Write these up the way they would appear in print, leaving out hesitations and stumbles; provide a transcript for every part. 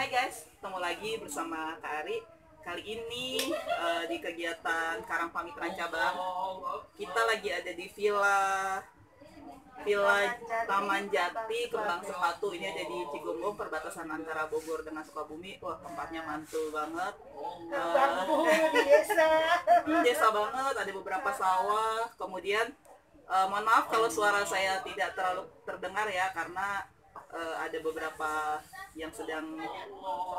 Hai guys, ketemu lagi bersama Kak Ari. Kali ini di kegiatan Karang Pamitaran Cabang, kita lagi ada di Villa Taman Jati Kembang Sepatu. Ini ada di Cigombong, perbatasan antara Bogor dengan Sukabumi. Wah, tempatnya mantul banget. Desa banget, ada beberapa sawah. Kemudian mohon maaf kalau suara saya tidak terlalu terdengar ya, karena ada beberapa yang sedang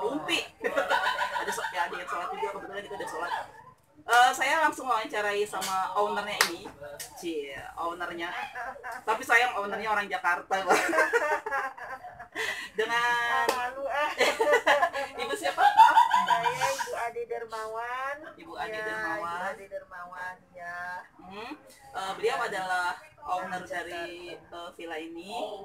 rumpi. ada yang sholat juga, kebetulan kita udah sholat. Saya langsung wawancarai sama ownernya ini, ownernya. Tapi sayang ownernya orang Jakarta, dengan ibu siapa? Saya Ibu Ade Dermawan. Ibu Ade Dermawan. Ibu Ade Dermawan ya. Beliau adalah owner dari villa ini.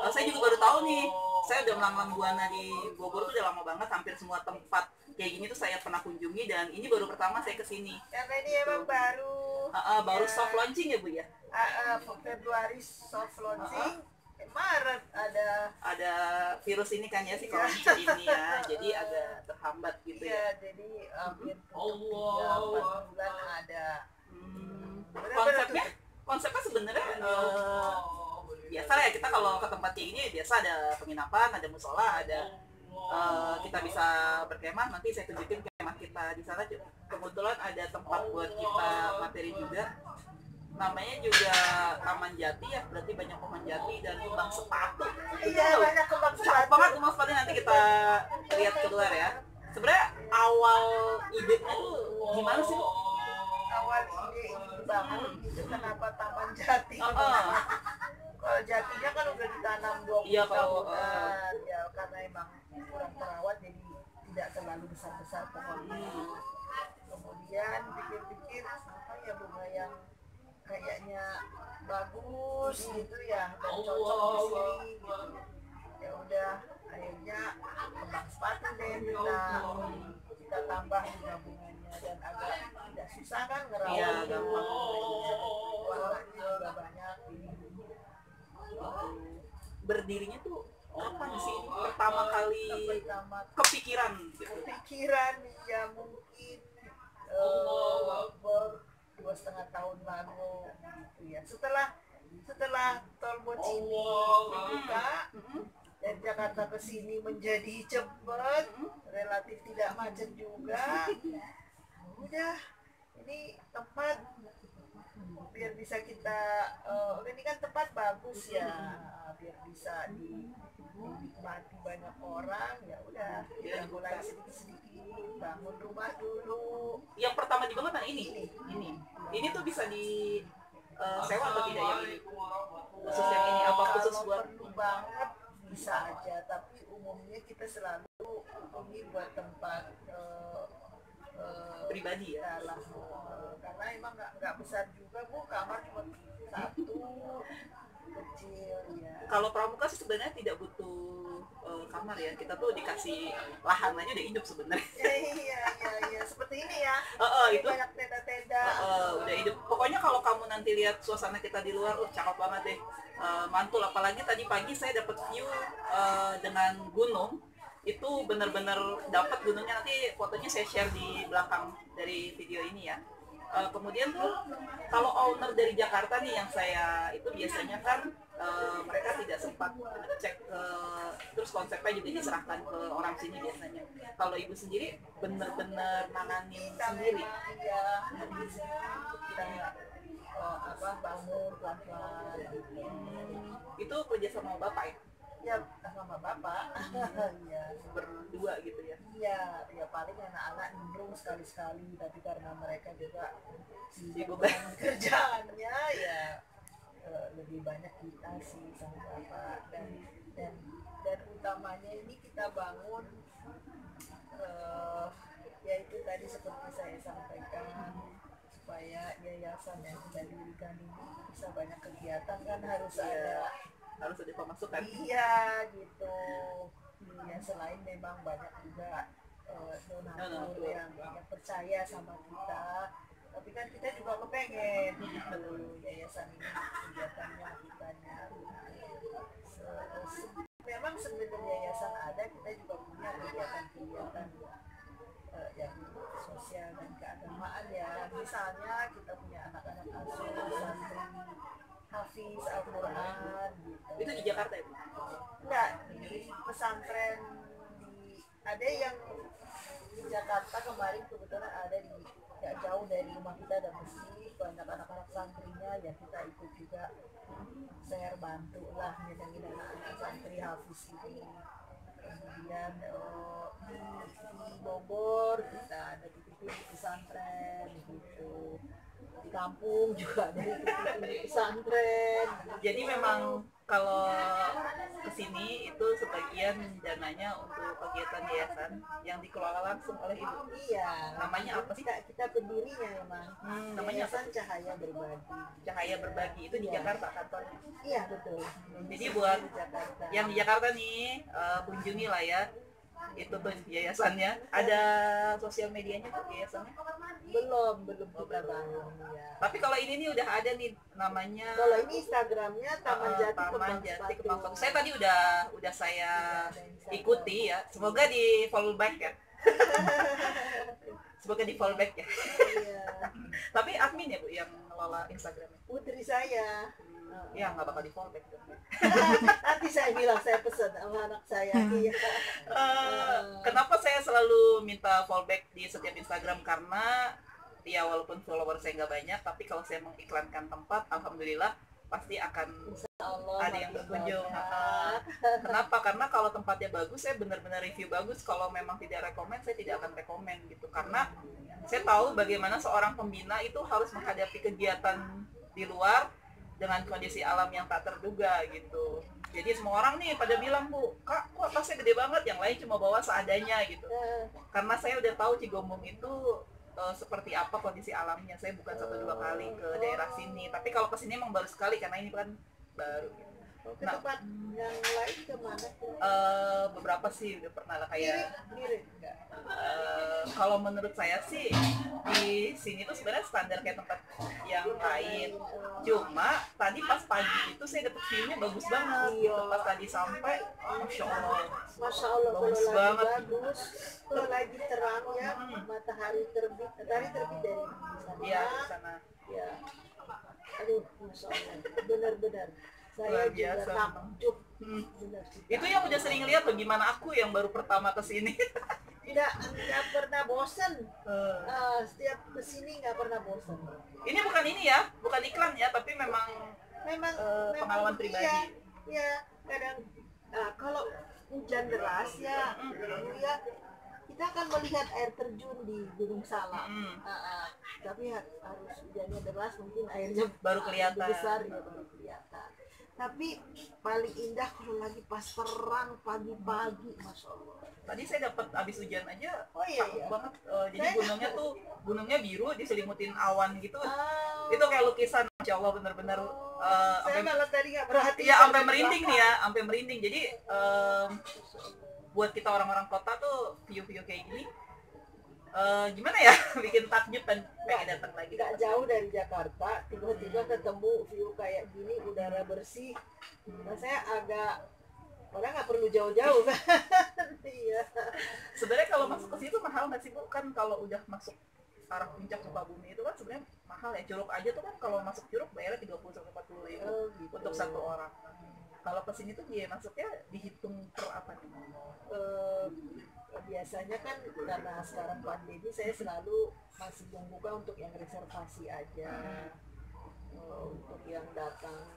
Saya juga baru tahu nih. Saya udah melanglang buana di Bogor tuh udah lama banget. Hampir semua tempat kayak gini tuh saya pernah kunjungi, dan ini baru pertama saya kesini. Karena ini emang baru. Baru soft launching ya Bu ya? Februari soft launching. Maret ada virus ini kan ya, si corona ini ya, jadi agak terhambat gitu ya. Jadi hampir 3-4 bulan ada. Konsepnya sebenarnya biasa lah ya, kita kalau ke tempat kayak gini biasa ada penginapan, ada musola, ada kita bisa berkemah. Nanti saya tunjukin kemah kita di sana. Kebetulan ada tempat buat kita materi juga. Namanya juga Taman Jati ya, berarti banyak kembang jati dan kembang sepatu. Iya, banyak kembang sepatu. Cakep banget kembang sepatu, nanti kita lihat keluar ya. Sebenarnya awal idenya tuh gimana sih? Awal ide ini bangun gitu, kenapa Taman Jati? Kalau jatinya kan udah ditanam 20 tahunan, ya karena emang kurang terawat jadi tidak terlalu besar-besar pohonnya. Kemudian pikir-pikir apa ya bunga yang kayaknya bagus gitu ya dan cocok di sini gitu. Ya udah akhirnya kembang sepatu deh kita tambah bunga-bunganya, dan agak tidak susah kan ngerawat. Gampang. Warnanya juga banyak ini. Berdirinya tuh kapan sih ini pertama kali kepikiran gitu? Kepikiran ya mungkin 2,5 tahun lalu gitu ya, setelah tol Bocimi dibuka dan Jakarta ke sini menjadi cepat, relatif tidak macet juga. Udah, ini tempat biar bisa kita ini kan tempat bagus ya, biar bisa dinikmati banyak orang. Ya udah, kita mulai sedikit-sedikit bangun rumah dulu. Yang pertama dibangun kan ini tuh bisa di sewa atau tidak yang ini? Khusus yang ini apa khusus buat? Perlu banget bisa aja, tapi umumnya kita selalu ini buat tempat pribadi ya. Karena emang nggak besar juga Bu, kamar cuma satu kecil ya. Kalau pramuka sih sebenarnya tidak butuh kamar ya, kita tuh dikasih lahan aja udah hidup sebenarnya. Iya seperti ini ya. Itu banyak tenda-tenda. Udah hidup. Pokoknya kalau kamu nanti lihat suasana kita di luar, cakep banget deh, mantul. Apalagi tadi pagi saya dapat view dengan gunung. Itu benar-benar dapat gunungnya, nanti fotonya saya share di belakang dari video ini ya. Kemudian tuh kalau owner dari Jakarta nih yang saya itu biasanya kan mereka tidak sempat cek terus konsepnya juga diserahkan ke orang sini biasanya. Kalau ibu sendiri benar-benar nanganin sendiri. Iya, kita bangun pelan-pelan. Itu kerja sama bapak ya? Ya sama bapak. Iya. Berdua gitu ya? Iya, paling anak-anak nimbrung sekali-sekali, tapi karena mereka juga sibuk kerjaannya ya lebih banyak kita sih sama bapak, dan utamanya ini kita bangun yaitu tadi seperti saya sampaikan, supaya yayasan yang kita dirikan ini bisa banyak kegiatan kan, harus ada pemasukan. Iya gitu ya, selain memang banyak juga donatur yang percaya sama kita, tapi kan kita juga kepengen gitu yayasan ini kegiatannya kitanya. Memang sebenarnya yayasan ada, kita juga punya misalnya kita punya anak-anak asuh, santri, hafiz Al-Quran gitu. Itu di Jakarta itu? Enggak, di pesantren ada yang di Jakarta kemarin kebetulan ada di gak jauh dari rumah kita ada masjid, banyak anak-anak santrinya ya kita ikut juga share, bantu lah nyenengin anak-anak santri hafiz ini. Kemudian di Bogor kita ada titipin di pesantren gitu, di kampung juga ada titipin di pesantren. Jadi memang kalau kesini itu sebagian dananya untuk kegiatan yayasan yang dikelola langsung oleh ibu. Iya. Namanya apa sih? Kita pendirinya memang. Namanya Yayasan Cahaya Berbagi. Cahaya Berbagi itu di Jakarta kantornya. Iya betul. Jadi buat di Jakarta. yang di Jakarta nih kunjungi lah ya. Itu tuh yayasannya. Ada sosial medianya tuh yayasannya? Belum kita bangun ya. Tapi kalau ini nih udah ada nih namanya. Kalau ini Instagramnya Taman Jati Taman Kembang Jati Sepatu. Kembang Sepatu. Saya tadi udah saya ikuti ya. Semoga di follow back ya. Semoga di follow back ya. Iya. Tapi admin ya Bu yang ngelola Instagramnya? Putri saya. Ya nggak bakal di follow back dong. Nanti saya bilang saya pesan sama anak saya. Iya. Kenapa saya selalu minta fallback di setiap Instagram? Karena ya walaupun follower saya nggak banyak, tapi kalau saya mengiklankan tempat, alhamdulillah pasti akan Allah, ada yang berkunjung. Kenapa? Karena kalau tempatnya bagus, saya benar-benar review bagus. Kalau memang tidak rekomend, saya tidak akan rekomend gitu. Karena saya tahu bagaimana seorang pembina itu harus menghadapi kegiatan di luar dengan kondisi alam yang tak terduga gitu. Jadi semua orang nih pada bilang, Bu, Kak, kok tasnya gede banget, yang lain cuma bawa seadanya gitu. Karena saya udah tahu Cigombong itu seperti apa kondisi alamnya. Saya bukan 1-2 kali ke daerah sini, tapi kalau ke sini emang baru sekali karena ini kan baru gitu. Ke tempat yang lain kemana? Beberapa sih udah pernah lah kayak mirip enggak? Kalau menurut saya sih di sini tuh sebenarnya standar kayak tempat yang lain. Cuma tadi pas pagi itu saya dapet view-nya bagus banget. Iya. Pas tadi sampai, Masya Allah. Masya Allah, bagus kalau banget. lagi bagus, kalau lagi terang ya, matahari terbit dari sana. Iya, di sana. Ya. Aduh, Masya Allah, benar-benar. Saya Luar juga biasa. takjub. Itu yang udah sering lihat bagaimana aku yang baru pertama kesini. Nggak pernah bosan. Setiap kesini nggak pernah bosan. Ini bukan ini ya, bukan iklan ya, tapi memang pengalaman pribadi. Ya, kadang kalau hujan deras ya, ya kita akan melihat air terjun di Gunung Salak. Tapi harus hujannya deras, mungkin airnya Baru kelihatan. besar ya, baru kelihatan. Tapi paling indah kalau lagi pas terang pagi-pagi, Masya Allah. Tadi saya dapat abis hujan aja, Iya. banget. Jadi gunungnya biru diselimutin awan gitu. Oh. Itu kayak lukisan, Masya Allah bener-bener. Saya malah tadi nggak perhatiin. Ya sampai merinding nih ya, sampai merinding. Jadi buat kita orang-orang kota tuh view-view kayak gini, gimana ya, bikin takjub dan pengen datang lagi. Nggak jauh dari Jakarta, tiba-tiba ketemu view kayak gini, udara bersih. Nah, saya agak, orang nggak perlu jauh-jauh kan. Iya. Sebenarnya kalau masuk ke situ mahal nggak sih Bu? Kan kalau udah masuk arah puncak Sukabumi itu kan sebenarnya mahal ya. Curug aja tuh kan kalau masuk Curug bayarnya 30-40 ribu Gitu. untuk satu orang. Kalau ke sini tuh dia masuknya dihitung per apa nih? Biasanya kan karena sekarang pandemi saya selalu masih membuka untuk yang reservasi aja. Untuk yang datang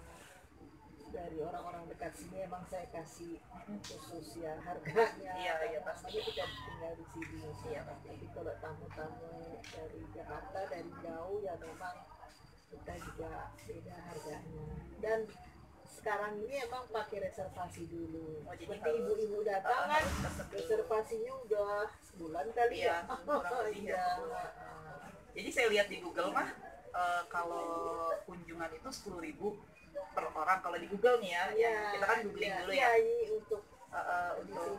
dari orang-orang dekat sini emang saya kasih khusus ya harganya. Iya pasti. Namanya kita tinggal di sini. Iya. Tapi kalau tamu-tamu dari Jakarta dari jauh ya memang kita juga beda harganya. Dan sekarang ini emang pakai reservasi dulu. Seperti ibu-ibu datang kan reservasinya udah sebulan kali Iya, ya. kurang lebih ya. Jadi saya lihat di Google mah kalau kunjungan itu 10.000 per orang kalau di Google nih ya. Kita kan googling dulu ya. Untuk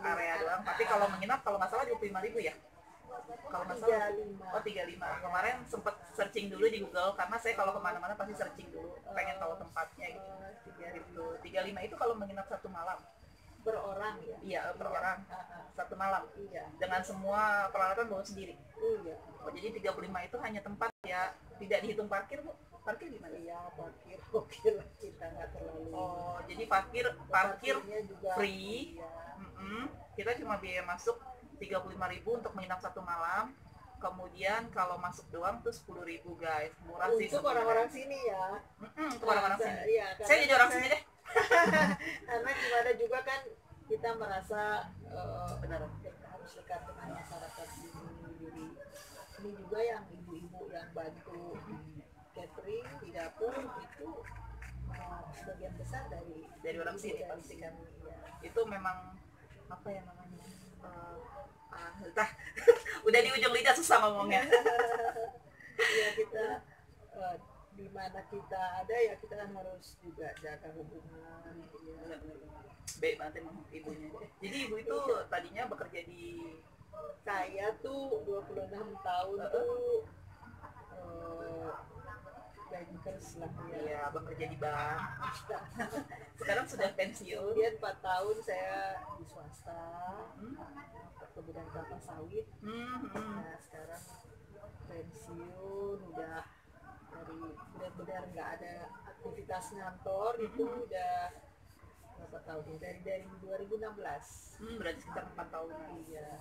area doang. Tapi kalau menginap kalau nggak salah 25.000 ya. Kalau nggak salah 35. Kemarin sempet searching dulu di Google karena saya kalau kemana-mana pasti searching dulu, pengen tahu tempatnya gitu. 35 itu kalau menginap satu malam. Per orang ya? Iya, per orang. Satu malam. Iya. Dengan semua peralatan bawa sendiri. Iya. Jadi 35 itu hanya tempat ya. Tidak dihitung parkir Bu? Parkir gimana? Iya, parkir oke lah, kita nggak terlalu. Oh, jadi parkir juga free. iya. Kita cuma biaya masuk 35.000 untuk menginap 1 malam. Kemudian kalau masuk doang tuh 10.000 guys, murah sih. Untuk orang-orang sini ya. Untuk orang-orang sini. Iya, saya jadi orang sini deh. Karena gimana juga kan kita merasa Benar. harus dekat dengan masyarakat sini. Jadi ini juga yang ibu-ibu yang bantu di catering di dapur itu sebagian besar dari orang sini dari pasti kan. ya. Itu memang apa ya namanya? Entah. Udah di ujung lidah susah ngomongnya. Ya kita di mana kita ada ya kita kan harus juga jaga hubungan ya. Baik banget emang ibunya. Jadi ibu itu tadinya bekerja di saya tuh 26 tahun tuh bankers lah ya bekerja di bank. Sekarang sudah pensiun. Kemudian 4 tahun saya di swasta perkebunan kelapa sawit. Nah sekarang pensiun udah dari benar-benar nggak ada aktivitas ngantor itu udah berapa tahun ya dari 2016. Berarti sekitar 4 tahun. Iya.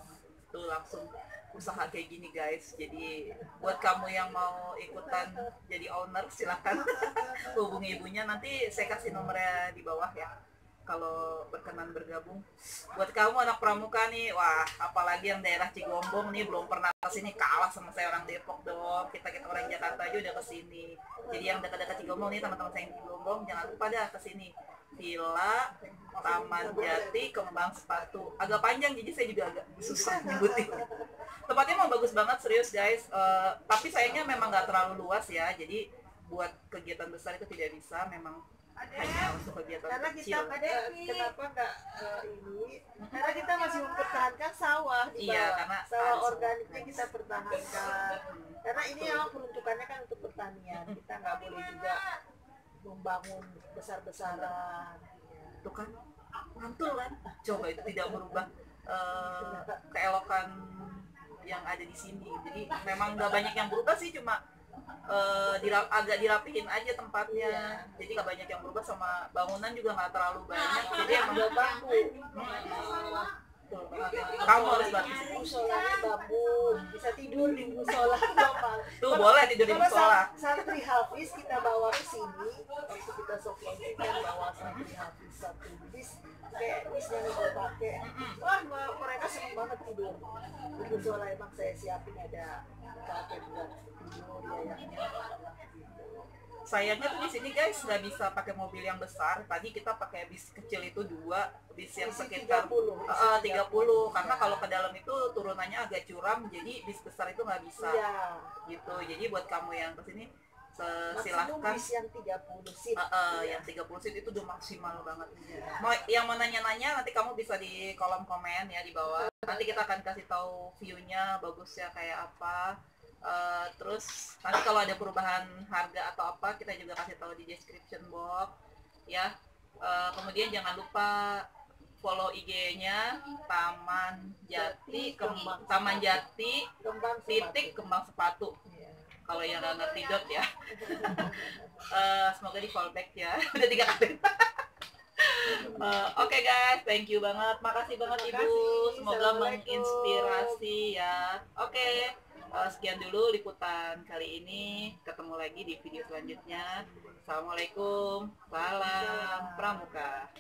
Tuh langsung usaha kayak gini guys. Jadi buat kamu yang mau ikutan jadi owner silahkan hubungi ibunya, nanti saya kasih nomornya di bawah ya kalau berkenan bergabung. Buat kamu anak pramuka nih, wah apalagi yang daerah Cigombong nih belum pernah kesini, kalah sama saya orang Depok dong. Kita orang Jakarta aja udah kesini. Jadi yang dekat-dekat Cigombong nih teman-teman saya yang Cigombong jangan lupa dah kesini. Villa Taman Jati Kembang Sepatu, agak panjang jadi saya juga agak susah nyebutin. Tempatnya emang bagus banget serius guys, tapi sayangnya memang nggak terlalu luas ya, jadi buat kegiatan besar itu tidak bisa, memang hanya untuk kegiatan karena kecil. Kenapa nggak ini? Karena kita masih mempertahankan sawah di bawah. Iya, karena sawah organiknya kita pertahankan. Karena ini memang peruntukannya kan untuk pertanian. Kita nggak boleh juga membangun besar-besaran. Tuh kan, mantul kan? Coba itu tidak merubah keelokan yang ada di sini. Jadi memang nggak banyak yang berubah sih, cuma agak dirapihin aja tempatnya. Jadi nggak banyak yang berubah, sama bangunan juga nggak terlalu banyak. Jadi emang Udah bambu. kamu harus bantu. Musolanya bambu, bisa tidur di musola gampang. Tuh boleh tidur di musola. Santri Hafiz kita bawa ke sini, waktu kita softload kita bawa santri Hafiz satu bis, kayak bis yang mau pakai. Wah mereka seneng banget tidur di musola. Emang saya siapin ada kapet buat tidur ya yang Sayangnya tuh di sini guys nggak bisa pakai mobil yang besar. Tadi kita pakai bis kecil itu 2, bis yang sekitar 30. Karena kalau ke dalam itu turunannya agak curam, jadi bis besar itu nggak bisa. ya. Gitu. Jadi buat kamu yang kesini Maksimum silahkan. bis yang 30 seat. Yang 30 seat itu udah maksimal banget. Yang mau nanya-nanya nanti kamu bisa di kolom komen ya di bawah. Nanti kita akan kasih tahu view-nya bagusnya kayak apa. Terus nanti kalau ada perubahan harga atau apa kita juga kasih tahu di description box ya. Kemudian jangan lupa follow IG-nya Taman Jati Kembang Sepatu. Kalau yang nggak ngerti dot ya. Semoga di fallback ya. Udah 3 kali. Oke guys, thank you banget, makasih banget Ibu, semoga menginspirasi ya. Oke. Sekian dulu liputan kali ini, ketemu lagi di video selanjutnya. Assalamualaikum, salam pramuka.